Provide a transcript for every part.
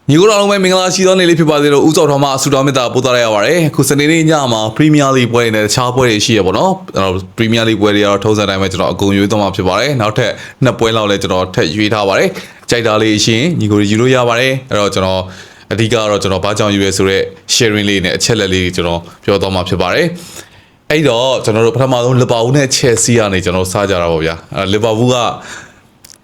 ညီကိုတော်လုံးပဲမင်္ဂလာရှိသောနေ့လေးဖြစ်ပါစေလို့ဦးစောတော်မှဆုတောင်းမေတ္တာပို့သလိုက်ရပါတယ်ခုစနေနေ့ညမှာ Premier League ပွဲတွေနဲ့တခြားပွဲတွေရှိရပါတော့Premier League ပွဲတွေကတော့ထုံးစံတိုင်းပဲကျွန်တော်အကုန်ရွေးသွားမှာဖြစ်ပါတယ်နောက်ထပ်နှစ်ပွဲလောက်လည်းကျွန်တော်ထပ်ရွေးထားပါတယ်ကြိုက်တာလေးရှင်ညီကိုယူလို့ရပါတယ်အဲ့တော့ကျွန်တော်အဓိကတော့ကျွန်တော်ဘာကြောင့်ယူရဲဆိုတော့ sharing လေးနဲ့အချက်လက်လေးကျွန်တော်ပြောသွားမှာဖြစ်ပါတယ်အဲ့တော့ကျွန်တော်တို့ပထမဆုံးလီဗာပူးနဲ့ Chelsea ကနေကျွန်တော်စားကြတာပေါ့ဗျာအဲ့လီဗာပူးက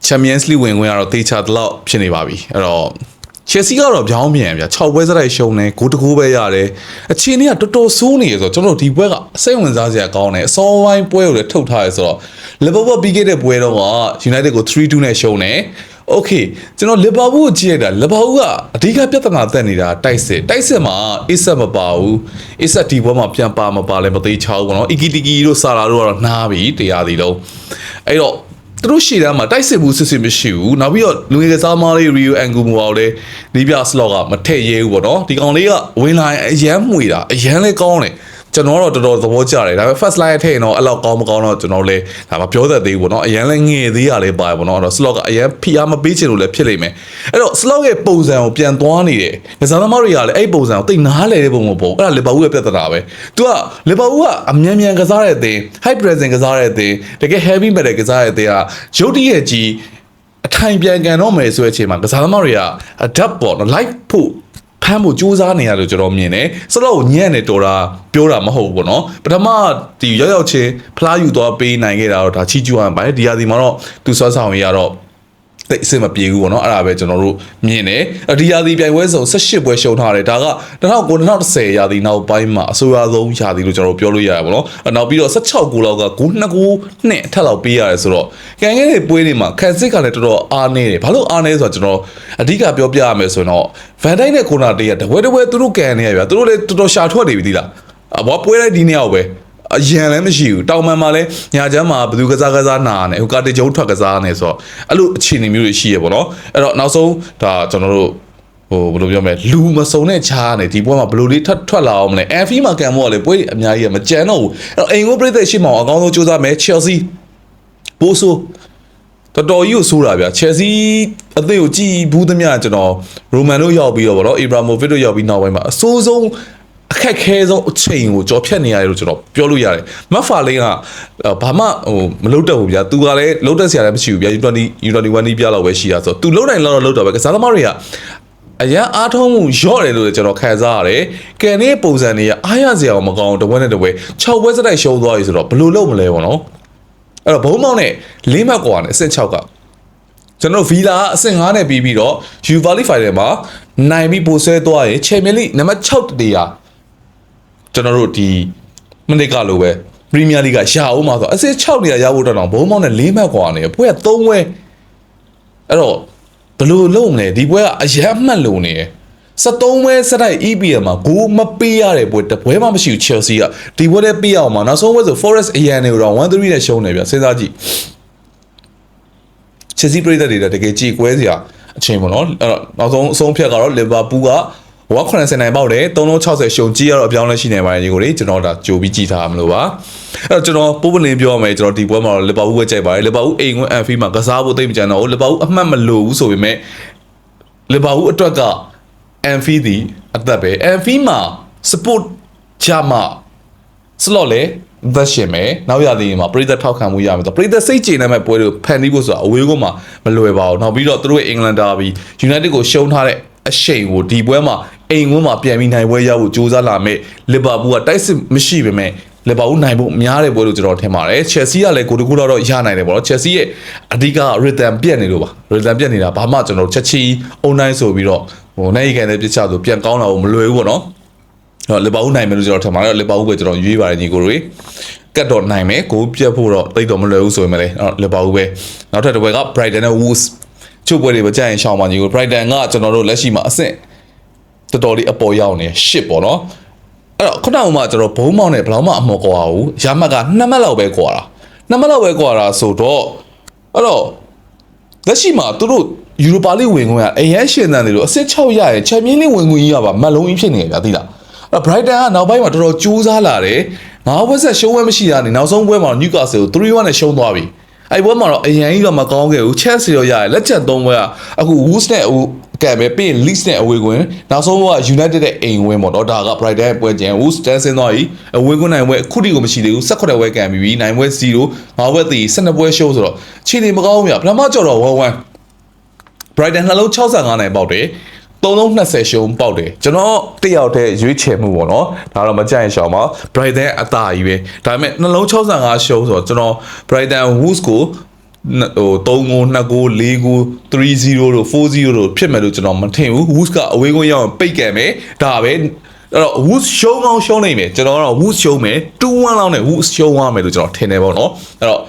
Champions League ဝင်ခွင့်ရတော့တေချာတလောက်ဖြစ်နေပါပြီအဲ့တော့Chelsea ကတော့ပြောင်းပြန်ဗျာ6ပွဲစတိုက်ရှုံးတယ်ဂိုးတကူပဲရတယ်အခြေအနေကတော်တော်ဆိုးနေရဆိုတော့ကျွန်တော်ဒီပွဲကစိတ်ဝင်စားစရာကောင်းတယ်အစောပိုင်းပွဲကိုလည်းထုတ်ထားရဆိုတော့ Liverpool ပြီးခဲ့တဲ့ပွဲတော့က United ကို 3-2 နဲ့ရှုံးတယ်โอเคကျွန်တော် Liverpool ကိုကြည့်ရတာ Liverpool ကအဓိကပြဿနာတက်နေတာတိုက်စစ်မှာ Isak မပါဘူး Isak ဒီပွဲမှာပြန်ပါမပါလဲမသိချောင်းဘောနော် Ikitiki တို့စာလာတို့ကတော့နားပြီတရားစီလုံးအဲ့တော့သူတို့ရှေ့တန်းမှာတိုက်စစ်ဘူးစစ်မရှိဘူးနောက်ပြီးတော့လူငယ်ကစားမလေး Rio Angulo ကိုလည်းဒီပြစလော့ကမထည့်ရဲဘူးပေါ့နော်ဒီကောင်လေးကဝင်လာရင်အရန်မှွေတာအရန်လေးကောင်းတယ်ကျွန်တော်တော့တော်တော်သဘောကျတယ်ဒါပေမဲ့ first line ထည့်ရင်တော့အဲ့လောက်ကောင်းမကောင်းတော့ကျွန်တော်လည်းဒါမှပြောတတ်သေးဘူးပေါ့နော်အရန်လည်းငယ်သေးရလေးပါပေါ့နော်အဲ့တော့ slot ကအရန်ဖိအားမပေးချင်လို့လည်းဖြစ်လိမ့်မယ်အဲ့တော့ slot ရဲ့ပုံစံကိုပြန်သွားနေတယ်ကစားသမားတွေကလည်းအဲ့ပုံစံကိုသိနားလဲတဲ့ပုံမပေါ့အဲ့ဒါလီဗာပူးရဲ့ပြဿနာပဲသူကလီဗာပူးကအမြန်ကစားတဲ့အသင်း high pressing ကစားတဲ့အသင်းတကယ် heavy metal ကစားတဲ့အသင်းကရုတ်တရက်ကြီးအထိုင်ပြန်ကန်တော့မယ်ဆိုတဲ့အချိန်မှာကစားသမားတွေက adapt ပေါ့နော် live ဖို့ဖမ်းဖို့စူးစမ်းနေရတယ်ကျွန်တော်မြင်တယ်စလော့ကိုညံ့နေတော်တာပြောတာမဟုတ်ဘူးပေါ့နော်ပထမဒီရောက်ချင်းဖလားယူသွားပေးနိုင်ခဲ့တာတော့ဒါချီးကျူးရပါတယ်ဒီဟာဒီမှာတော့သူဆွမ်းဆောင်ရတော့တိတ်အဆင်မပြေဘူးပေါ့နော်အဲ့ဒါပဲကျွန်တော်တို့မြင်တယ်ဒီရာသီပြိုင်ပွဲစုံ18ပွဲရှုံးထားတယ်ဒါက2009-2010ရာသီနောက်ပိုင်းမှာအဆိုးအဆုံးရာသီလို့ကျွန်တော်ပြောလို့ရတယ်ပေါ့နော်နောက်ပြီးတော့16ဂိုးလောက်ကဂိုး2ဂိုးနဲ့အထက်လောက်ပေးရတယ်ဆိုတော့ကန်ခဲ့တဲ့ပွဲတွေမှာခန်းစစ်ကလည်းတော်တော်အားနေတယ်ဘာလို့အားနေဆိုတော့ကျွန်တော်အဓိကပြောပြရမယ်ဆိုတော့ဗန်ဒိုက်နဲ့ကိုနာတေးကတဝဲသူတို့ကန်နေရဗျာသူတို့လည်းတော်တော်ရှာထွက်နေပြီသီလားဘောပွဲလိုက်ဒီနေ့ရောက်ပဲအရန်လည်းမရှိဘူးတောင်မှန်မှာလည်းညာချမ်းမှာဘယ်သူကစားနာနေဟိုကာတေကျုံထွက်ကစားနေဆိုတော့အဲ့လိုအခြေအနေမျိုးတွေရှိရပေါ့နော်အဲ့တော့နောက်ဆုံးဒါကျွန်တော်တို့ဘယ်လိုပြောမလဲလူမစုံတဲ့ချားနေဒီပွဲမှာဘယ်လိုလေးထွက်လာအောင်မလဲအန်ဖီမှာကန်မို့ကလေပွဲအများကြီးမကြမ်းတော့ဘူးအဲ့တော့အိမ်ကိုပြည့်တဲ့ရှေ့မှာအကောင်းဆုံးစူးစမ်းမယ် Chelsea ပိုးဆိုးတော်တော်ကြီးကိုဆိုးတာဗျာ Chelsea အသင်းကိုကြည်ဘူးသမျှကျွန်တော်ရိုမန်တို့ရောက်ပြီးတော့ဗောနော် Ibrahimovic တို့ရောက်ပြီးနောက်ပိုင်းမှာအဆိုးဆုံးအခက်ခဲဆုံးအချိန်ကိုကြော်ဖြတ်နေရတယ်လို့ကျွန်တော်ပြောလို့ရတယ်မက်ဖာလင်းကဘာမှမလုပ်တတ်ဘူးဗျာသူကလည်းလုပ်တတ်စရာလည်းမရှိဘူးဗျာ U21 နီးပြလောက်ပဲရှိရဆိုသူလုပ်နိုင်လောက်တော့လုပ်တော့ပဲကစားသမားတွေကအရန်အားထုံးမှုရော့တယ်လို့ကျွန်တော်ခံစားရတယ်ကန်တဲ့ပုံစံတွေကအားရစရာမကောင်းတဝက်နဲ့တဝက်6ပွဲစတိုက်ရှုံးသွားပြီဆိုတော့ဘယ်လိုလုပ်မလဲပေါ့နော်အဲ့တော့ဘုံမောင်းနဲ့၄မှတ်ကွာနဲ့အဆင့်6ကကျွန်တော်ဗီလာအဆင့်5နဲ့ပြီးတော့ Europa League Final မှာနိုင်ပြီးပို့ဆွဲသွားရင် Champions League နံပါတ်6တရာကျွန်တော်တို့ဒီမနစ်ကလိုပဲ Premier League ကရအောင်မှာဆိုအဆင့်6နေရာရဖို့တော့ဘုံမောင်းနဲ့၄မှတ်ကွာနေပွဲက3ပွဲအဲ့တော့ဘယ်လိုလုပ်မလဲဒီပွဲကအရန်မှတ်လုံနေတယ်73ပွဲစတိုက် EPL မှာဂိုးမပေးရတဲ့ပွဲတပွဲမှမရှိဘူး Chelsea ကဒီပွဲလည်းပေးအောင်မှာနောက်ဆုံးပွဲဆို Forest အရန်နေတော့ 1-3 နဲ့ရှုံးနေဗျစဉ်းစားကြည့် Chelsea ပြည်သက်တွေတကယ်ကြည်ကွဲစရာအချိန်ပေါ့နော်အဲ့တော့နောက်ဆုံးအဆုံးဖြတ်ကတော့ Liverpool က180နိုင်ပေါက်တယ်360ရှုံကြည့်ရတော့အပြောင်းလဲရှိနေပါတယ်ညီကိုလေကျွန်တော်ဒါကြိုပြီးကြည့်ထားမလို့ပါအဲ့တော့ကျွန်တော်ပိုးပလင်းပြောရမယ်ကျွန်တော်ဒီပွဲမှာတော့ Liverpool ပဲကြိုက်ပါတယ် Liverpool အိမ်ကွင်း Anfield မှာကစားဖို့သိမကြံတော့ Liverpool အမှတ်မလို့ဘူးဆိုပေမဲ့ Liverpool အတွက်က Anfield ဒီအသက်ပဲ Anfield မှာ support ချမှာ slot လေသက်ရှင်မယ်နောက်ရသည်မှာပြည်သက်ထောက်ခံမှုရမယ်ဆိုပြည်သက်စိတ်ကျေနပ်မဲ့ပွဲတွေကိုဖန်တီးဖို့ဆိုတာအဝေးကမှမလွယ်ပါဘူးနောက်ပြီးတော့သူတို့ရဲ့အင်္ဂလန်ဒါဘီ United ကိုရှုံးထားတဲ့အရှိန်ကိုဒီပွဲမှာအိမ်ဝန်းမှာပြန်ပြီးနိုင်ပွဲရဖို့ကြိုးစားလာမဲ့လီဗာပူးကတိုက်စစ်မရှိပေမဲ့လီဗာပူးနိုင်ဖို့များတဲ့ပွဲလို့ကျွန်တော်ထင်ပါတယ်ချယ်ဆီကလည်းကိုတကူတော့ရနိုင်တယ်ပေါ့နော်ချယ်ဆီရဲ့အဓိက rhythm ပြတ်နေလို့ပါ rhythm ပြတ်နေတာဘာမှကျွန်တော်ချက်ချီအုံတိုင်းဆိုပြီးတော့နိုင်ကန်တဲ့ပြစ်ချဆိုပြန်ကောင်းလာဖို့မလွယ်ဘူးပေါ့နော်လီဗာပူးနိုင်မယ်လို့ကျွန်တော်ထင်ပါတယ်လီဗာပူးပဲကျွန်တော်ရွေးပါတယ်ညီကိုတွေကတ်တော့နိုင်မယ်ကိုပြတ်ဖို့တော့တိတ်တော့မလွယ်ဘူးဆိုရင်လည်းလီဗာပူးပဲနောက်ထပ်တစ်ပွဲက Brighton နဲ့ Wolves ချို့ပွဲတွေမကြိုက်ရင်ရှောင်းပါညီကို Brighton ကကျွန်တော်တို့လက်ရှိမှာအဆင့်တော်တော်လေးအပေါ်ရောက်နေရှစ်ပေါ့နော်အဲ့တော့ခုနကမှကျွန်တော်ဘုံမောင်းနဲ့ဘယ်တော့မှအမော်ကွာဘူးရမှတ်က2မှတ်လောက်ပဲကွာတာ2မှတ်လောက်ပဲကွာတာဆိုတော့အဲ့တော့လက်ရှိမှာသူတို့ Europa League ဝင်ခွင့်ကအရင်ရှင်သန်တယ်လို့အဆင့်6ရရင် Champions League ဝင်ခွင့်ကြီးရပါမတ်လုံးကြီးဖြစ်နေကြသိလားအဲ့ Brighton ကနောက်ပိုင်းမှာတော်တော်ကြိုးစားလာတယ်9ပွဲဆက်ရှုံးပွဲမရှိတာနေနောက်ဆုံးပွဲမှာ Newcastle ကို 3-1 နဲ့ရှုံးသွားပြီအဲ့ပွဲမှာတော့အရင်ကြီးတော့မကောင်းခဲ့ဘူး Chelsea ရောရတယ်လက်ချက်3ပွဲကအခု Wolves နဲ့ ကဲပဲပြီး least နဲ့အဝေးကွင်းနောက်ဆုံးက United ရဲ့အိမ်ဝင်းပေါ့နော်ဒါက Brighton ရဲ့ပွဲကျန် Wolves တန်းဆင်းသွားပြီအဝေးကွင်းနိုင်ပွဲအခုထိကိုမရှိသေးဘူး18ပွဲကန်ပြီးနိုင်ပွဲ0 5ပွဲတည်12ပွဲရှုံးဆိုတော့ခြေနေမကောင်းဘူးဗျပထမကြော်တော့1-1 Brighton နှလုံး65နိုင်ပေါက်တယ်3လုံး20ရှုံးပေါက်တယ်ကျွန်တော်တယောက်တည်းရွေးချယ်မှုပေါ့နော်ဒါတော့မကြိုက်ရင်ရှောင်းပါ Brighton အသာကြီးပဲဒါပေမဲ့နှလုံး65ရှုံးဆိုတော့ကျွန်တော် Brighton Wolves ကိုဟို3ဂိုး2ဂိုး4ဂိုး3-0လို့4-0လို့ဖြစ်မယ်လို့ကျွန်တော်မထင်ဘူး Wolves ကအဝေးကွင်းရောက်ပိတ်ကန်မယ်ဒါပဲအဲ့တော့ Wolves ရှုံးကောင်းရှုံးနိုင်မယ်ကျွန်တော်ကတော့ Wolves ရှုံးမယ်2-1လောက်နဲ့ Wolves ရှုံးသွားမယ်လို့ကျွန်တော်ထင်တယ်ပေါ့နော်အဲ့တော့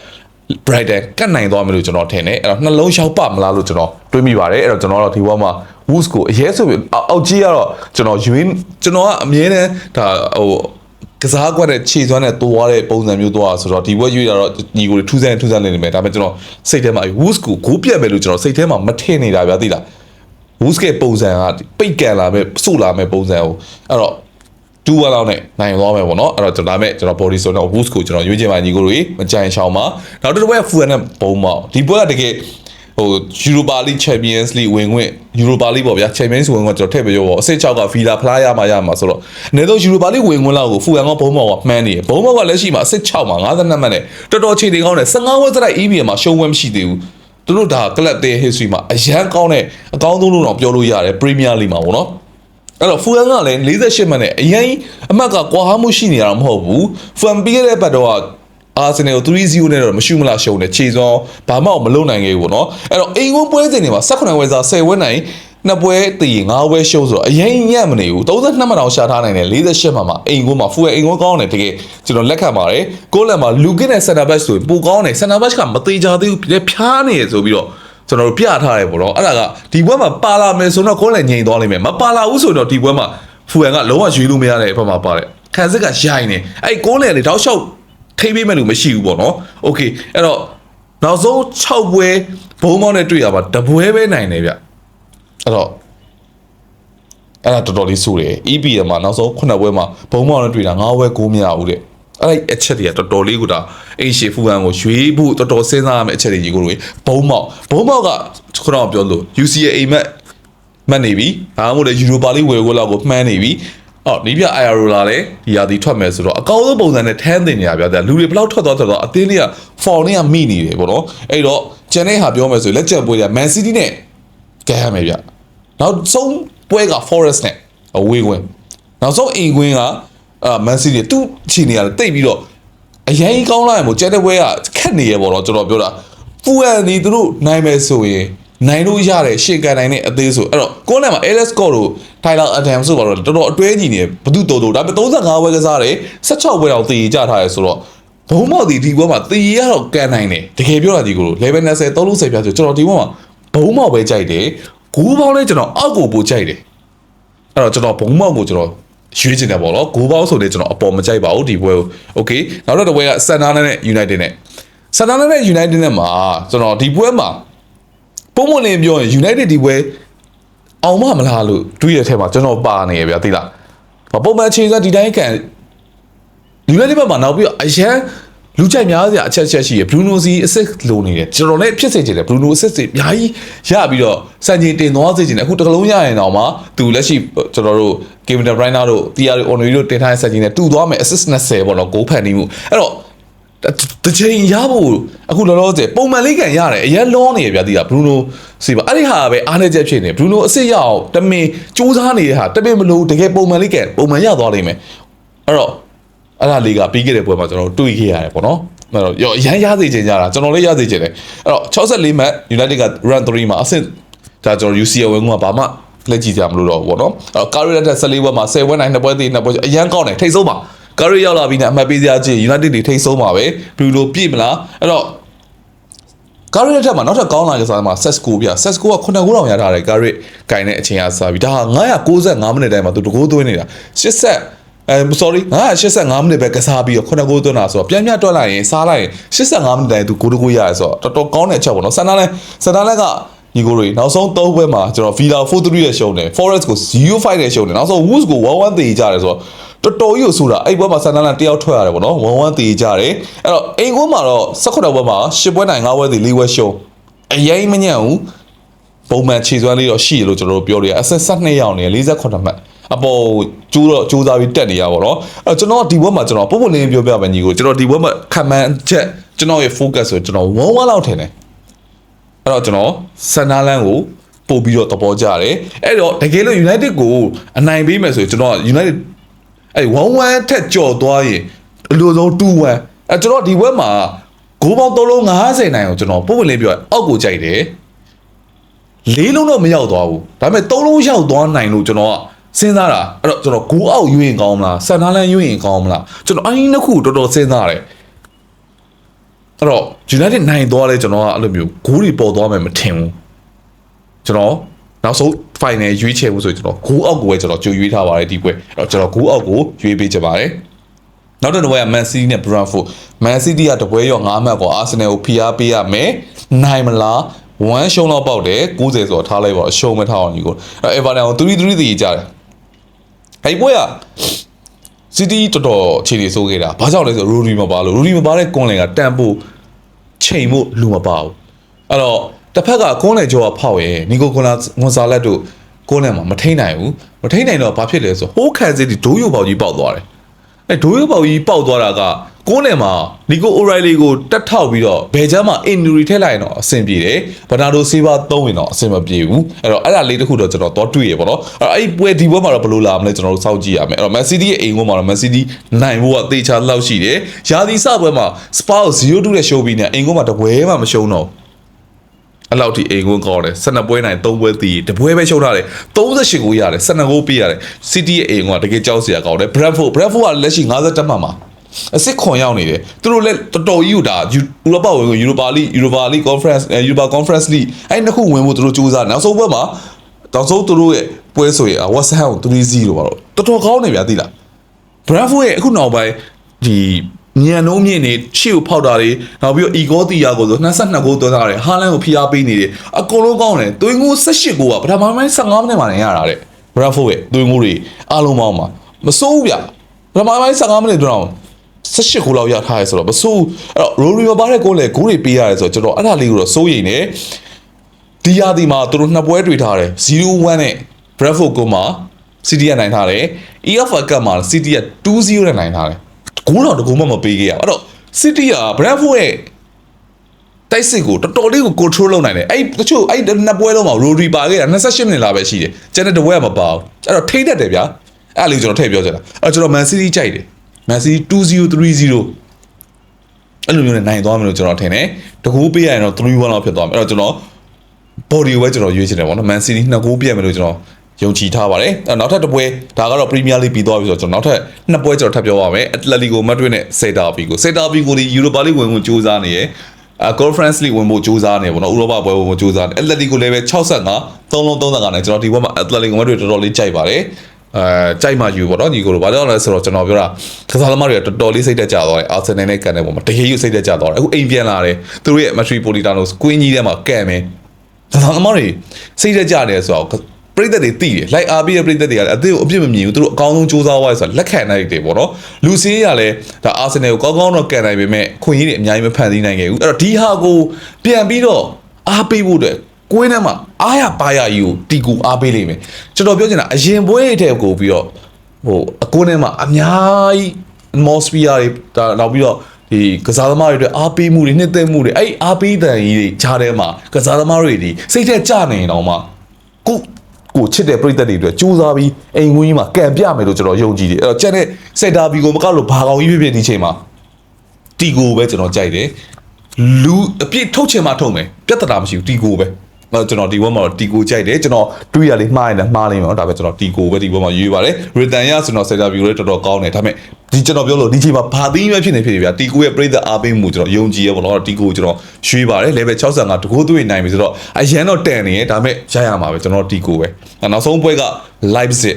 Brighton ကတ်နိုင်သွားမယ်လို့ကျွန်တော်ထင်တယ်အဲ့တော့နှလုံးရောက်ပါမလားလို့ကျွန်တော်တွေးမိပါတယ်အဲ့တော့ကျွန်တော်တော့ဒီဘက်မှာ Wolves ကိုအရေးဆိုပြီးအောက်ကြီးကတော့ကျွန်တော်ကအမြဲတမ်းဒါဟိုကစားကွက်တဲ့ခြေစွမ်းနဲ့တိုးသွားတဲ့ပုံစံမျိုးသွားဆိုတော့ဒီဘက်ရွေးတာတော့ညီကိုထူးဆန်းနေနေမယ်ဒါပေမဲ့ကျွန်တော်စိတ်ထဲမှာ Wolves ကိုဂိုးပြတ်မယ်လို့ကျွန်တော်စိတ်ထဲမှာမထင်နေတာဗျာသိလား Wolves ရဲ့ပုံစံကပိတ်ကန်လာမဲ့စို့လာမဲ့ပုံစံကိုအဲ့တော့2-1လောက်နဲ့နိုင်သွားမယ်ပေါ့နော်အဲ့တော့ဒါပေမဲ့ကျွန်တော် body ဆိုတော့ Wolves ကိုကျွန်တော်ရွေးချယ်ပါညီကိုတွေမကြိုင်ရှောင်းပါနောက်တစ်ပွဲက Fulham နဲ့ဘုံမောက်ဒီပွဲကတကယ်ဟို Europa League Champions League ဝင်ခွင့် Europa League ပေါ့ဗျာ Champions ဝင်ခွင့်ကျွန်တော်ထည့်ပေးရောပေါ့အစစ်6က Villa ဖလားရမှာဆိုတော့အနေတော့ Europa League ဝင်ခွင့်လောက်ကို Fulham ကဘုံမောက်ကမှန်းနေတယ်ဘုံမောက်ကလက်ရှိမှာအစစ်6မှာ52မှတ်နဲ့တော်တော်ခြေတင်ကောင်းတယ်15ဝက်စတိုက် EPL မှာရှုံးဝဲမရှိသေးဘူးသူတို့ဒါ club တဲ့ history မှာအရန်ကောင်းတဲ့အကောင်းဆုံးလို့တော့ပြောလို့ရတယ် Premier League မှာပေါ့နော်အဲ့တော့ Fulham ကလည်း48မှတ်နဲ့အရင်အမှတ်ကကွာဟမှုရှိနေတာမဟုတ်ဘူး Fulham ပြီးခဲ့တဲ့ဘက်တော့Arsenal 3-0နဲ့တော့မရှိမလားရှုံးတယ်ခြေစွမ်းဘာမှမလုပ်နိုင်ခဲ့ဘူးပေါ့နော်အဲ့တော့အိမ်ကွန်းပွဲစဉ်တွေမှာ18ဝဲစား10ဝဲနိုင်နှစ်ပွဲတည်5ဝဲရှုံးဆိုတော့အရင်ညံ့မနေဘူး32မှတ်တောင်ရှာထားနိုင်တယ်48မှတ်မှာအိမ်ကွန်းမှာ Fulham အိမ်ကွန်းကောင်းတယ်တကယ်ကျွန်တော်လက်ခံပါတယ်ကိုလန်မှာ Lukin နဲ့ Center Back ဆိုရင်ပိုကောင်းတယ် Center Back ကမသေးကြသေးဘူးဖြားနေရဆိုပြီးတော့ကျွန်တော်တို့ပြထားတယ်ပေါ့နော်အဲ့ဒါကဒီပွဲမှာပါလာမယ်ဆိုတော့ကိုလန်ငြိမ်သွားလိမ့်မယ်မပါလာဘူးဆိုတော့ဒီပွဲမှာ Fulham ကလုံးဝရွေးလို့မရတဲ့အဖက်မှာပါတယ်ခံစစ်ကရိုင်းနေအဲ့ကိုလန်လေတောက်လျှောက်ထိပေးမဲ့လူမရှိဘူးပေါ့နော်โอเคအဲ့တော့နောက်ဆုံး6ပွဲဘုံမောင်းနဲ့တွေ့ရပါတပွဲပဲနိုင်တယ်ဗျအဲ့တော့အဲ့ဒါတော်တော်လေးစိုးတယ် EPL မှာနောက်ဆုံး9ပွဲမှာဘုံမောင်းနဲ့တွေ့တာ9ပွဲ9မရဘူးတဲ့အဲ့အချက်တွေကတော်တော်လေးကိုဒါအိမ်ရှေဖူဟန်ကိုရွေးဖို့တော်တော်စဉ်းစားရမယ့်အချက်တွေကြီးကိုဘုံမောက်ကခုနကပြောလို့ UCL အိမ်မက်မှတ်နေပြီဒါမှမဟုတ်လေ Europa League ဝယ်ကိုလောက်ကိုမှန်းနေပြီအော်နီးပြ Iola လည်းဒီရာသီထွက်မယ်ဆိုတော့အကောင်းဆုံးပုံစံနဲ့ထမ်းတင်နေရဗျာလူတွေဘယ်လောက်ထွက်သွားအသင်းလေးက form နဲ့ကမိနေတယ်ပေါ့နော်အဲ့တော့ကျန်တဲ့ဟာပြောမယ်ဆိုရင်လက်ချက်ပွဲက Man City နဲ့ကဲရမယ်ဗျနောက်ဆုံးပွဲက Forest နဲ့အဝေးကွင်းနောက်ဆုံးအိမ်ကွင်းကMan City သူ့ချီနေရတယ်တိတ်ပြီးတော့အရင်ကောင်းလာရင်မို့ကျန်တဲ့ပွဲကခက်နေရပေါ့နော်ကျွန်တော်ပြောတာ Fulham ဒီသူတို့နိုင်မယ်ဆိုရင်နိုင်လို့ရတယ်ရှေ့ကန်နိုင်တဲ့အသေးဆိုအဲ့တော့ကိုလန်မှာ Alex Scott တို့ Tyler Adams ဆိုတော့တော်တော်အတွဲညီနေဘသူတော်ဒါပေမဲ့35ပွဲကစားတယ်16ပွဲတော့တည်ကြထားရဲဆိုတော့ဘုံမောက်ဒီပွဲမှာတည်ရတော့ကန်နိုင်တယ်တကယ်ပြောတာဒီကိုlevel 20 30ပြဆိုကျွန်တော်ဒီပွဲမှာဘုံမောက်ပဲကြိုက်တယ်ဂိုးပေါင်းလဲကျွန်တော်အောက်ကိုပို့ကြိုက်တယ်အဲ့တော့ကျွန်တော်ဘုံမောက်ကိုကျွန်တော်ရွေးချင်တယ်ပေါ့နော်ဂိုးပေါင်းဆိုတဲ့ကျွန်တော်အပေါ်မကြိုက်ပါဘူးဒီပွဲကိုโอเคနောက်တော့တစ်ပွဲက Sunderland နဲ့ United နဲ့ Sunderland နဲ့ United နဲ့မှာကျွန်တော်ဒီပွဲမှာပုံမှန်လေးပြောရင် United ဒီပွဲအောင်မလားလို့တွေးရတဲ့ထဲမှာကျွန်တော်ပါနေရဗျာသိလားပုံမှန်ချိန်စားဒီတိုင်းကန် United ဘက်မှာနောက်ပြီးအရန်လူကြိုက်များစရာအချက်ရှိရ Bruno စီအစစ်လိုနေတယ်ကျွန်တော်လည်းဖြစ်စေချင်တယ် Bruno အစစ်စီအများကြီးရပြီးတော့စံချိန်တင်သွားစေချင်တယ်အခုတစ်ကလုံးရရင်တော့မှသူလက်ရှိကျွန်တော်တို့ Kevin De Bruyne တို့ Thierry Henry တို့တင်ထားတဲ့စံချိန်နဲ့တူသွားမယ် assist 20ပေါ့နော်ဂိုးဖန်နေမှုအဲ့တော့တချိန်ရဖို့အခုလောလောဆယ်ပုံမှန်လေးကန်ရတယ်အရင်လောနေရဗျာဒီက Bruno စီပါအဲ့ဒီဟာပဲအားနေချက်ဖြစ်နေ Bruno အစ်ရအောင်တမင်စူးစမ်းနေတဲ့ဟာတမင်မလို့တကယ်ပုံမှန်လေးကန်ပုံမှန်ရသွားလိမ့်မယ်အဲ့တော့အဲ့ဒါလေးကပြီးခဲ့တဲ့ပွဲမှာကျွန်တော်တို့တွေ့ခဲ့ရတယ်ပေါ့နော်အဲ့တော့ရောရမ်းရစေချင်ကြတာကျွန်တော်လည်းရစေချင်တယ်အဲ့တော့64မှတ် United က run 3မှာအဆင့်ဒါကျွန်တော် UCL ဝင်ကဘာမှလက်ကြည့်ကြမလို့တော့ပေါ့နော်အဲ့တော့ Carrier တက်14ပွဲမှာ10ပွဲနိုင်2ပွဲသေး2ပွဲအရန်ကောင်းတယ်ထိတ်ဆုံးပါကာရီရောက်လာပြီးနဲ့အမှတ်ပေးစရာကြီး United တွေထိတ်ဆုံးပါပဲဘလူးလိုပြည့်မလားအဲ့တော့ကာရီလက်ထက်မှာနောက်ထပ်ကောင်းလာကြစားမှာ Sesco ပြ Sesco က9ဂိုးတောင်ရထားတယ်ကာရီဂိုင်နဲ့အချိန်အားစားပြီးဒါဟာ995မိနစ်တိုင်းမှာသူတကိုးသွင်းနေတာsorry 985မိနစ်ပဲကစားပြီးတော့9ဂိုးသွင်းတာဆိုတော့ပြန်တွက်လိုက်ရင်စားလိုက်ရင်85မိနစ်တိုင်းသူဂိုးတကိုးရတယ်ဆိုတော့တော်တော်ကောင်းတဲ့အချက်ပေါ့နော်ဆန်နာလန်ကဒီကိုတွေနောက်ဆုံး3ပွဲမှာကျွန်တော် Villa 4-3နဲ့ရှုံးတယ် Forest ကို 0-5နဲ့ရှုံးတယ်နောက်ဆုံး Wolves ကို 1-1 တေးကြတယ်ဆိုတော့တော်တော်ကြီးကိုဆိုတာအဲ့ဘက်မှာဆန်နာလန်တယောက်ထွက်ရတယ်ပေါ့နော်1-1တေးကြတယ်အဲ့တော့အိမ်ကုန်းမှာတော့18ဘက်မှာ10ပွဲနိုင်5ပွဲတေး4ပွဲရှုံးအရင်မညံ့ဘူးဘ ပုံမှန်ခြေစွမ်းလေးတော့ရှိရလို့ကျွန်တော်တို့ပြောလို့ရအဆက်12ရောက်နေ48မှတ်အပေါ်ကျိုးတော့စူးစမ်းပြီးတက်နေရပါတော့အဲ့ကျွန်တော်ဒီဘက်မှာကျွန်တော်ပုံပုံလေးပြောပြမယ်ညီကိုကျွန်တော်ဒီဘက်မှာခံမှန်းချက်ကျွန်တော်ရဲ့ focus ဆိုကျွန်တော်1လောက်ထင်တယ်အဲ့တော့ကျွန်တော်ဆန်နာလန်ကိုပို့ပြီးတော့သဘောကျတယ်အဲ့တော့တကယ်လို့ United ကိုအနိုင်ပေးမယ်ဆိုရင်ကျွန်တော် United အဲ့1-1ထက်ကျော်သွားရင်အလိုဆုံး2-1အဲ့ကျွန်တော်ဒီဘက်မှာဂိုးပေါင်း3လုံး50နိုင်အောင်ကျွန်တော်ပုံပုံလေးပြောအောက်ကိုကြိုက်တယ်4လုံးတော့မရောက်သွားဘူးဒါပေမဲ့3လုံးရောက်သွားနိုင်လို့ကျွန်တော်ကစဉ်းစားတာအဲ့တော့ကျွန်တော်ဂိုးအောက်ရွေးရင်ကောင်းမလားဆန်နာလန်ရွေးရင်ကောင်းမလားကျွန်တော်အရင်တစ်ခုတော်တော်စဉ်းစားတယ်အဲ့တော့ United နိုင်သွားလဲကျွန်တော်ကအဲ့လိုမျိုးဂိုးတွေပေါ်သွားမယ်မထင်ဘူးကျွန်တော်နောက်ဆုံး final ရွေးချယ်ဖို့ဆိုကျွန်တော်ဂိုးအောက်ကိုပဲကျွန်တော်ကြိုရွေးထားပါတယ်ဒီပွဲအဲ့တော့ကျွန်တော်ဂိုးအောက်ကိုရွေးပေးချင်ပါတယ်နောက်တစ်ပွဲက Man City နဲ့ Brentford Man City ကတပွဲရော9မှတ်ကို Arsenal ကိုဖိအားပေးရမယ်နိုင်မလား1ရှုံးတော့ပေါက်တယ်90ဆိုတော့ထားလိုက်ပါအရှုံးမထားအောင်ညီကိုအဲ့ Everton ကို3-3တည်ကြတယ်အဲ့ပွဲက City တော်တော်ခြေတွေစိုးခဲ့တာဘာကြောင့်လဲဆို Rodri မပါလို့ Rodri မပါတဲ့ကွန်လင်ကတန်ဖို့ချိန်ဖို့လူမပါဘူးအဲ့တော့တစ်ဖက်ကကွန်လင်ကျော်ကဖောက်ရင်နီကိုကွန်ဆာလက်တို့ကွန်လင်မှာမထိန်နိုင်ဘူးမထိန်နိုင်တော့ဘာဖြစ်လဲဆိုဟိုးခန်စစ်တီဒိုးယိုပေါက်ကြီးပေါက်သွားတယ်အဲဒိုးယိုပေါက်ကြီးပေါက်သွားတာကကွန်လင်မှာနီကိုအိုရိုင်လီကိုတက်ထောက်ပြီးတော့ဘယ်ချမ်းမှာ injury ထည့်လိုက်ရင်တော့အဆင်ပြေတယ်ဘနာဒိုဆေးဘာသုံးရင်တော့အဆင်မပြေဘူးအဲ့တော့အဲ့ဒါလေးတစ်ခုတော့ကျွန်တော်တော့တွေ့ရပါတော့အဲ့ပွဲဒီပွဲမှာတော့ဘယ်လိုလာမလဲကျွန်တော်တို့စောင့်ကြည့်ရမယ်အဲ့တော့ Man City ရဲ့အိမ်ဝန်းမှာတော့ Man City နိုင်ဖို့ကသေချာလောက်ရှိတယ်ရာသီစပွဲမှာ Spurs 0-2နဲ့ရှုံးပြီးနေအိမ်ဝန်းမှာတပွဲမှမရှုံးတော့အဲ့လောက်ထိအိမ်ဝန်းကောင်းတယ်12ပွဲနိုင်3ပွဲတည်တပွဲပဲရှုံးထားတယ်38ကိုရတယ်12ဂိုးပေးရတယ် City ရဲ့အိမ်ဝန်းကတကယ်ကြောက်စရာကောင်းတယ် Brentford ကလက်ရှိ51မှတ်မှာအစ်စ်ခွန်ရောက်နေတယ်သူတို့လည်းတော်တော်ကြီးဒါဥရောပဝင်ကို Europa League Conference Europa Conference League အဲ့နှစ်ခုဝင်ဖို့သူတို့စူးစမ်းနောက်ဆုံးပွဲမှာတောင်ဆုံးသူတို့ရဲ့ပွဲဆိုရင် West Ham 3-0ပါတော့တော်တော်ကောင်းနေဗျာသိလား Brentford ရဲ့အခုနောက်ပိုင်းဒီညံနှုံးမြင့်နေရှေ့ကိုဖောက်တာတွေနောက်ပြီးတော့ Igor Tiago ကိုဆို22ဂိုးသွင်းထားတယ်ဟာလန်ကိုဖိအားပေးနေတယ်အကုန်လုံးကောင်းတယ်သွင်းဂိုး18ဂိုးကပထမပိုင်း15မိနစ်မှာနေရတာတဲ့ Brentford ရဲ့သွင်းဂိုးတွေအားလုံးပေါင်းမှာမစိုးဘူးဗျပထမပိုင်း15မိနစ်တော့18ကိုလောက်ရထားရဲဆိုတော့မဆိုးအဲ့တော့ Rodri မပါတဲ့ကိုယ်လေဂိုးတွေပေးရတယ်ဆိုတော့ကျွန်တော်အဲ့ဒါလေးကိုတော့စိုးရိမ်နေဒီယာဒီမှာသူတို့နှစ်ပွဲတွေ့ထားတယ် 0-1 နဲ့ Brentford ကိုမှ City ကနိုင်ထားတယ် EFL Cup မှာ City က2-0 နဲ့နိုင်ထားတယ်ဂိုးတော့တကူမှမပေးခဲ့ရအဲ့တော့ City က Brentford ရဲ့တိုက်စစ်ကိုတော်တော်လေးကို control လုပ်နိုင်တယ်အဲ့တချို့အဲ့နှစ်ပွဲလုံးမှာ Rodri ပါခဲ့တာ28မိနစ်လောက်ပဲရှိတယ်ကျန်တဲ့တပွဲကမပါဘူးအဲ့တော့ထိတ်တတ်တယ်ဗျာအဲ့လေးကျွန်တော်ထည့်ပြောချင်တာအဲ့ကျွန်တော် Man City ကြိုက်တယ် Man City 2-0 3-0အဲ့လိုမျိုးနဲ့နိုင်သွားမယ်လို့ကျွန်တော်ထင်တယ်တကူပေးရရင်တော့3-1လောက်ဖြစ်သွားမယ်အဲ့တော့ကျွန်တော် body ကိုပဲကျွန်တော်ရွေးချင်တယ်ပေါ့နော် Man City 2 goal ပြတ်မယ်လို့ကျွန်တော်ယုံကြည်ထားပါတယ်အဲ့နောက်ထပ်တစ်ပွဲဒါကတော့ Premier League ပြီးသွားပြီဆိုတော့ကျွန်တော်နောက်ထပ်2ပွဲကျွန်တော်ထပ်ပြောပါမယ် Atletico Madrid နဲ့ Celta Vigo ဒီ Europa League ဝင်ဖို့ကြိုးစားနေရယ်Conference League ဝင်ဖို့ကြိုးစားနေပေါ့နော်ဥရောပပွဲဝင်ဖို့ကြိုးစားနေ Atletico လည်းပဲ65 3လုံး35နဲ့ကျွန်တော်ဒီဘက်မှာ Atletico Madrid တော်တော်လေးကြိုက်ပါတယ်ကြိုက်မှယူပေါ့နော်ညီကိုတို့ဘာလို့လဲဆိုတော့ကျွန်တော်ပြောတာကစားသမားတွေကတော်တော်လေးစိတ်တက်ကြသွားတယ်အာဆင်နယ်နဲ့ကန်တဲ့ပုံမှာတကယ်ကြီးစိတ်တက်ကြသွားတယ်အခုအိမ်ပြန်လာတယ်သူတို့ရဲ့ Metropolitano ကွင်းကြီးထဲမှာကန်မယ်ကစားသမားတွေစိတ်တက်ကြတယ်ဆိုတော့ပရိသတ်တွေသိတယ်လိုက်အားပြီးတဲ့ပရိသတ်တွေကလည်းအသေးကိုအပြစ်မမြင်ဘူးသူတို့အကောင်းဆုံးစူးစမ်းသွားတယ်ဆိုတာလက်ခံနိုင်တယ်ပေါ့နော်လူစည်းရလည်းဒါအာဆင်နယ်ကိုကောင်းကောင်းတော့ကန်နိုင်ပေမဲ့ခွင့်ရည်တွေအများကြီးမဖန်တီးနိုင်ခဲ့ဘူးအဲ့တော့ဒီဟာကိုပြန်ပြီးတော့အားပေးဖို့အတွက်ကွင်းထဲမှာအားရပါရကြီးကိုတီကူအားပေးလိမ့်မယ်ကျွန်တော်ပြောချင်တာအရင်ပွဲထဲကိုပြီးတော့ဟိုအကွင်းထဲမှာအများကြီး atmosphere တွေဒါနောက်ပြီးတော့ဒီကစားသမားတွေအတွက်အားပေးမှုတွေနှစ်သက်မှုတွေအဲ့အားပေးတဲ့ကြီးတွေခြားထဲမှာကစားသမားတွေဒီစိတ်ထက်ကြနေတော့မှကိုချစ်တဲ့ပရိသတ်တွေအတွက်စူးစမ်းပြီးအိမ်ဝင်းကြီးမှာကံပြမယ်လို့ကျွန်တော်ယုံကြည်တယ်အဲ့တော့ကျန်တဲ့စက်တာဘီကိုမကောက်လို့ဘာကောင်ကြီးဖြစ်ဖြစ်ဒီချိန်မှာတီကိုပဲကျွန်တော်ကြိုက်တယ်လူအပြည့်ထုတ်ချင်မှထုတ်မယ်ပြဿနာမရှိဘူးတီကိုပဲကျွန်တော်ဒီဘက်မှာတော့တီကိုကြိုက်တယ်ကျွန်တော်တွေးရလေးမှားရင်လည်းမှားလိမ့်မယ်နော်ဒါပဲကျွန်တော်တီကိုပဲဒီဘက်မှာရွေးပါတယ်ရီတန်ရဆိုတော့စက်တာဘီကိုလည်းတော်တော်ကောင်းတယ်ဒါပေမဲ့ဒီကျွန်တော်ပြောလို့ဒီချိန်မှာဘာသီးပဲဖြစ်နေဖြစ်ဗျာတီကိုရဲ့ပြိသက်အားပေးမှုကျွန်တော်ယုံကြည်ရပါတော့တီကိုကျွန်တော်ရွှေ့ပါတယ် level 65တကိုးသွေးနိုင်ပြီဆိုတော့အရန်တော့တန်နေရဒါပေမဲ့ရရမှာပဲကျွန်တော်တီကိုပဲနောက်ဆုံးပွဲက Leipzig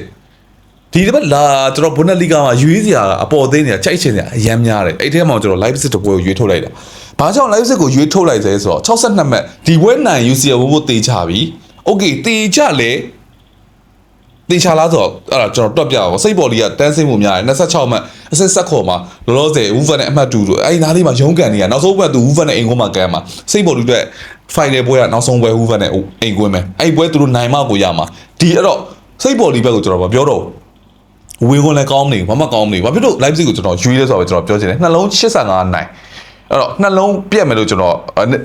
ဒီတစ်ပတ်လာကျွန်တော်ဘွန်ဒက်လီဂါမှာရွေးစရာအပေါ်သေးနေတာကြိုက်ချင်စရာအရန်များတယ်အဲ့ထဲမှာကျွန်တော် Leipzig တပွဲကိုရွေးထုတ်လိုက်တာဘာကြောင့် Leipzig ကိုရွေးထုတ်လိုက်လဲဆိုတော့62မှတ်ဒီပွဲနိုင် UCL ဘို့တေးချပြီ Okay တေးချလဲ တေချာလားဆိုတော့အဲ့ဒါကျွန်တော်တွက်ပြအောင်စိတ်ပေါ်လီကတန်းစိတ်မှုများတယ်26မှတ်အစစ်ဆက်ခေါ်မှာလောလောဆယ်ဝူဖန်နဲ့အမှတ်2တို့အဲ့ဒီနားလေးမှာရုံးကန်နေရနောက်ဆုံးဘက်သူဝူဖန်နဲ့အိမ်ကွင်းမှာကန်မှာစိတ်ပေါ်လီအတွက် final ပွဲကနောက်ဆုံးပွဲဝူဖန်နဲ့အိမ်ကွင်းမယ်အဲ့ပွဲသူတို့နိုင်မှကိုရမှာဒီအဲ့တော့စိတ်ပေါ်လီဘက်ကိုကျွန်တော်မပြောတော့ဝေခွန်လည်းကောင်းမနေဘာမှကောင်းမနေဘာဖြစ်လို့ live ကိုကျွန်တော်ရွေးလဲဆိုတော့ကျွန်တော်ပြောချင်တယ်နှလုံး85နိုင်အဲ့တော့နှလုံးပြက်မယ်လို့ကျွန်တော်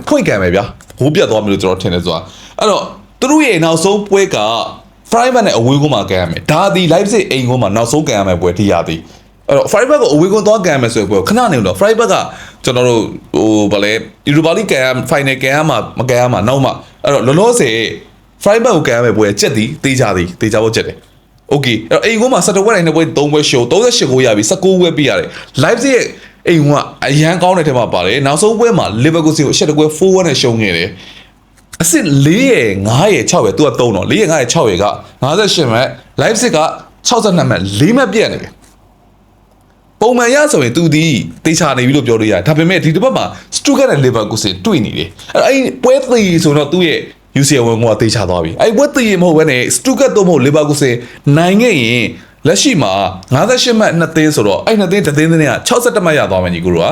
ဖွင့်ကန်မယ်ဗျာဟိုးပြတ်သွားမယ်လို့ကျွန်တော်ထင်တယ်ဆိုတာအဲ့တော့သူတို့ရဲ့နောက်ဆုံးပွဲက Freiburg နဲ့အဝေးကွင်းမှာကန်ရမယ်ဒါဒီ live အိမ်ကွင်းမှာနောက်ဆုံးကန်ရမယ်ပွဲထိရသည်အဲ့တော့ Freiburg ကိုအဝေးကွင်းသွားကန်ရမယ်ဆိုတော့ခဏနေလို့ Freiburg ကကျွန်တော်တို့ဟိုဗာလဲ Europa League ကန်ရ final ကန်ရမှာမကန်ရမှာနောက်မှအဲ့တော့လောလောဆယ် Freiburg ကိုကန်ရမယ်ပွဲကြက်သည်တေးကြဖို့ကြက်တယ်โอเคအဲ့တော့အိမ်ကွန်းမှာ17ပွဲတိုင်းနဲ့ပွဲ3ပွဲရှိုး38ဂိုးရပြီ19ပွဲပြရတယ် live ရဲ့အိမ်ကွန်းကအရန်ကောင်းတဲ့ထဲမှာပါတယ်နောက်ဆုံးပွဲမှာ Liverpool ကိုအရှက်တကွဲ4-1နဲ့ရှုံးခဲ့တယ်အစစ်4ရယ်5ရယ်6ရယ်သူက3တော့4ရယ်5ရယ်6ရယ်က58မှတ် live က62မှတ်4မှတ်ပြတ်နေတယ်ပုံမှန်ရဆိုရင်သူဒီတေချာနေပြီလို့ပြောလို့ရတယ်ဒါပေမဲ့ဒီတစ်ပတ်မှာ Stuttgart နဲ့ Liverpool ကိုတွေ့နေတယ်အဲ့ပွဲသေးဆိုတော့သူ့ရဲ့UCL ဝင်ကတေးချသွားပြီအဲ့ပွဲတည်မဟုတ်ဘဲနဲ့စတူကတ်တော့မဟုတ်လီဗာပူးစင်နိုင်ခဲ့ရင်လက်ရှိမှာ58မှတ်2သင်းဆိုတော့အဲ့2သင်းတစ်သင်းက61မှတ်ရသွားမယ်ညီကိုတို့က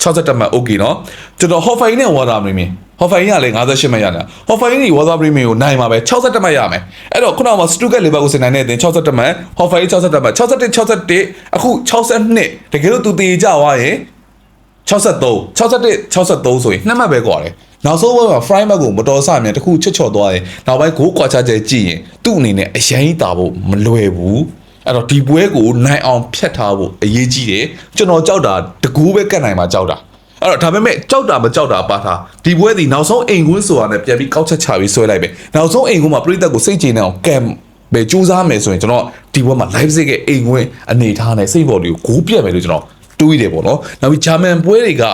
61မှတ်โอเคเนาะကျွန်တော်ဟော်ဖိုင်နဲ့ဝါတာပရီမီဟော်ဖိုင်ကလည်း58မှတ်ရနေတာဟော်ဖိုင်နဲ့ဝါတာပရီမီကိုနိုင်မှာပဲ61မှတ်ရမယ်အဲ့တော့ခုနကစတူကတ်လီဗာပူးစင်နိုင်တဲ့အသင်း61မှတ်ဟော်ဖိုင်61မှတ်61အခု62တကယ်လို့သူတည်ကြသွားရင်63ဆိုရင်2မှတ်ပဲကွာတယ်နောက်ဆုံးဘက်မှာ Freiburg ကိုမတော်ဆမြန်တခုချွတ်ချော်သွားတယ်နောက်ပိုင်းဂိုးကွာချချက်ကြည့်ရင်သူ့အနေနဲ့အရင်တာဖို့မလွယ်ဘူးအဲ့တော့ဒီပွဲကိုနိုင်အောင်ဖျက်ထားဖို့အရေးကြီးတယ်ကျွန်တော်ကြောက်တာတကူပဲကတ်နိုင်မှာကြောက်တာအဲ့တော့ဒါပေမဲ့ကြောက်တာမကြောက်တာပါထားဒီပွဲဒီနောက်ဆုံးအိမ်ကွင်းဆိုတာနဲ့ပြန်ပြီးကောက်ချက်ချပြီးဆွဲလိုက်ပဲနောက်ဆုံးအိမ်ကွင်းမှာပြည်သက်ကိုစိတ်ကြည်နေအောင်ကမ်ပဲစူးစမ်းမယ်ဆိုရင်ကျွန်တော်ဒီပွဲမှာ live ရဲ့အိမ်ကွင်းအနေထားနဲ့စိတ်ပေါ်တွေကိုဂိုးပြတ်မယ်လို့ကျွန်တော်တွေးတယ်ပေါ့နော်နောက်ပြီးဂျာမန်ပွဲတွေက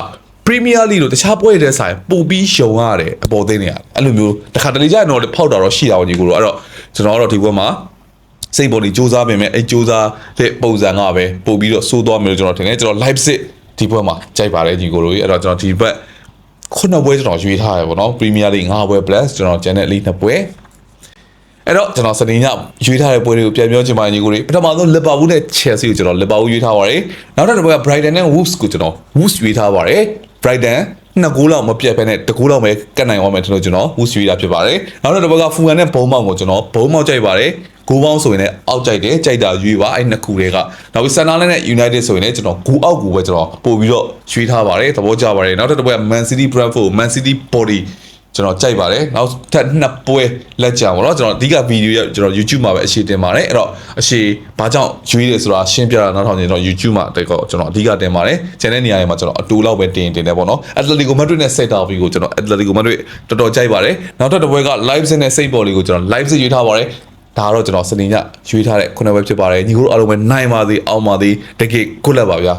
Premier League လို့တခြားပွဲတွေဆိုင်ပို့ပြီးရှုံရတယ်အပေါ်သိနေရတယ်အဲ့လိုမျိုးတခါတလေကြာရင်တော့ဖောက်တာတော့ရှိတာဝင်ကြီးကိုတော့အဲ့တော့ကျွန်တော်ကတော့ဒီဘက်မှာစိတ်ပေါ်နေစူးစမ်းပြင်မဲ့အဲ့စူးစမ်းတဲ့ပုံစံကပဲပို့ပြီးတော့စိုးသွားမယ်လို့ကျွန်တော်ထင်တယ်ကျွန်တော် live ဒီဘက်မှာကြိုက်ပါတယ်ကြီးကိုတို့အဲ့တော့ကျွန်တော်ဒီဘက်9ပွဲကျွန်တော်ရွေးထားရပေါ့နော် Premier League 9ပွဲ plus ကျွန်တော် Channel League 2ပွဲအဲ့တော့ကျွန်တော်စနေညရွေးထားတဲ့ပွဲတွေကိုပြန်ပြောချင်ပါညီကိုတွေပထမဆုံး Liverpool နဲ့ Chelsea ကိုကျွန်တော် Liverpool ရွေးထားပါတယ်နောက်တစ်ခါက Brighton နဲ့ Wolves ကိုကျွန်တော် Wolves ရွေးထားပါတယ် Brighton 2ဂိုးလောက်မပြတ်ဘဲနဲ့1ဂိုးလောက်ပဲကတ်နိုင်အောင်မယ်ကျွန်တော် Wolves ရွေးတာဖြစ်ပါတယ်နောက်တစ်ခါက Fulham နဲ့ Bournemouth ကိုကျွန်တော် Bournemouth ကြိုက်ပါတယ်ဂိုးပေါင်းဆိုရင်လည်းအောက်ကြိုက်တယ်ကြိုက်တာရွေးပါအဲ့နှစ်ခုတွေကနောက်ပြီး Sunderland နဲ့ United ဆိုရင်လည်းကျွန်တော်ဂိုးအောက်ကိုပဲကျွန်တော်ပို့ပြီးတော့ရွေးထားပါတယ်သဘောကျပါတယ်နောက်တစ်ခါက Man City Brentford Man City Bodyကျွန်တော်ကြိုက်ပါတယ်နောက်ထပ်နှစ်ပွဲလက်ကြပါတော့ကျွန်တော်အဓိကဗီဒီယိုကျွန်တော် YouTube မှာပဲအရှိတင်ပါတယ်အဲ့တော့အရှိဘာကြောင့်ရွေးတယ်ဆိုတာရှင်းပြတာနောက်ထောင်ကျွန်တော် YouTube မှာတက်တော့ကျွန်တော်အဓိကတင်ပါတယ်ကျန်တဲ့နေရာတွေမှာကျွန်တော်အတူလောက်ပဲတင်တယ်ပေါ့နော် Atletico Madrid နဲ့ Celta Vigo ကိုကျွန်တော် Atletico Madrid တော်တော်ကြိုက်ပါတယ်နောက်ထပ်တစ်ပွဲက Live နဲ့စိတ်ပေါ်လေးကိုကျွန်တော် Live ရွေးထားပါတယ်ဒါတော့ကျွန်တော်စနေညရွေးထားတဲ့ခုနဝက်ဖြစ်ပါတယ်ညီကိုတို့အားလုံးပဲနိုင်ပါသေးအောင်ပါသေးတကယ်good luckပါဗျာ